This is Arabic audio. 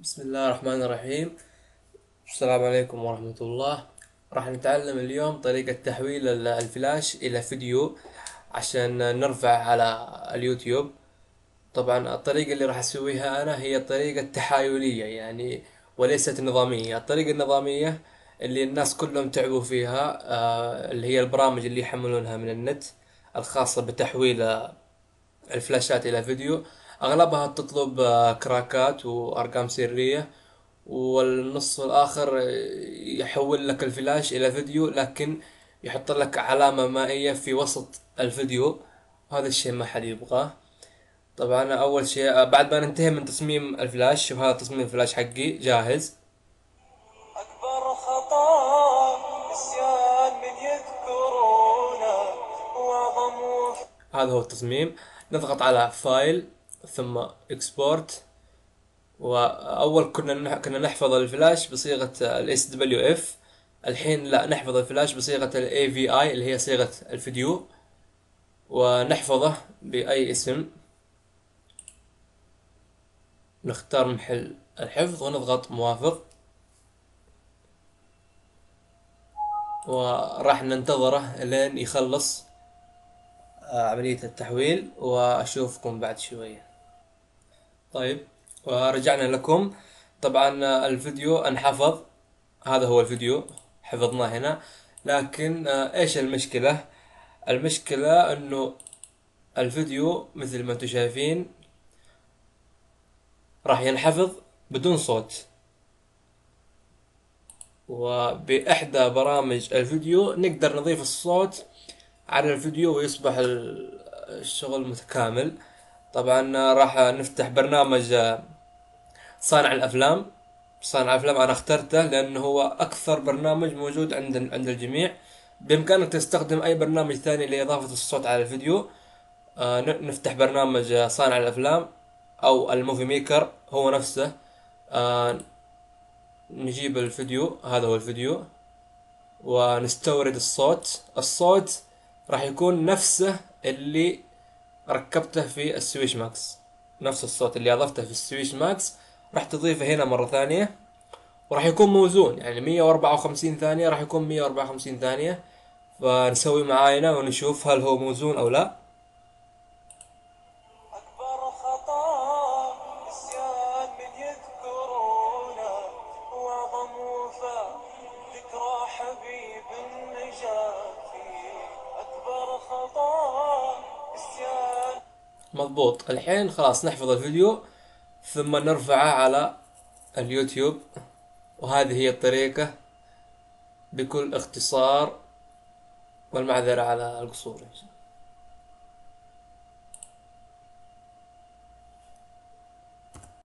بسم الله الرحمن الرحيم. السلام عليكم ورحمة الله. راح نتعلم اليوم طريقة تحويل الفلاش إلى فيديو عشان نرفع على اليوتيوب. طبعا الطريقة اللي راح أسويها أنا هي طريقة تحايلية يعني، وليست نظامية. الطريقة النظامية اللي الناس كلهم تعبوا فيها اللي هي البرامج اللي يحملونها من النت الخاصة بتحويل الفلاشات إلى فيديو. أغلبها تطلب كراكات وأرقام سرية، والنص الآخر يحول لك الفلاش إلى فيديو، لكن يحط لك علامة مائية في وسط الفيديو. هذا الشيء ما حد يبغاه. طبعا أول شيء بعد ما ننتهي من تصميم الفلاش، شوف هذا تصميم الفلاش حقي جاهز. أكبر خطأ نسيان من يذكرونه وأعظم. هذا هو التصميم. نضغط على فايل ثم اكسبورت. واول كنا نحفظ الفلاش بصيغه الاس دبليو اف. الحين لا، نحفظ الفلاش بصيغه الاي في اي اللي هي صيغه الفيديو، ونحفظه باي اسم. نختار محل الحفظ ونضغط موافق، وراح ننتظره لين يخلص عملية التحويل، واشوفكم بعد شوية. طيب، ورجعنا لكم. طبعا الفيديو انحفظ. هذا هو الفيديو، حفظناه هنا. لكن ايش المشكلة؟ المشكلة انه الفيديو مثل ما انتم شايفين راح ينحفظ بدون صوت. وبإحدى برامج الفيديو نقدر نضيف الصوت على الفيديو ويصبح الشغل متكامل. طبعا راح نفتح برنامج صانع الأفلام. صانع الأفلام أنا اخترته لأنه هو أكثر برنامج موجود عند الجميع. بإمكانك تستخدم أي برنامج ثاني لإضافة الصوت على الفيديو. نفتح برنامج صانع الأفلام أو الموفي ميكر هو نفسه. آه، نجيب الفيديو، هذا هو الفيديو، ونستورد الصوت راح يكون نفسه اللي ركبته في السويش ماكس. نفس الصوت اللي اضفته في السويش ماكس راح تضيفه هنا مرة ثانية، وراح يكون موزون يعني 154 ثانية، راح يكون 154 ثانية. فنسوي معاينة ونشوف هل هو موزون او لا. أكبر خطأ نسيان من يذكرونه وأعظم وفاء ذكرى حبيب النجاة فيه. أكبر خطأ نسيان. مضبوط. الحين خلاص نحفظ الفيديو ثم نرفعه على اليوتيوب. وهذه هي الطريقة بكل اختصار، والمعذرة على القصور.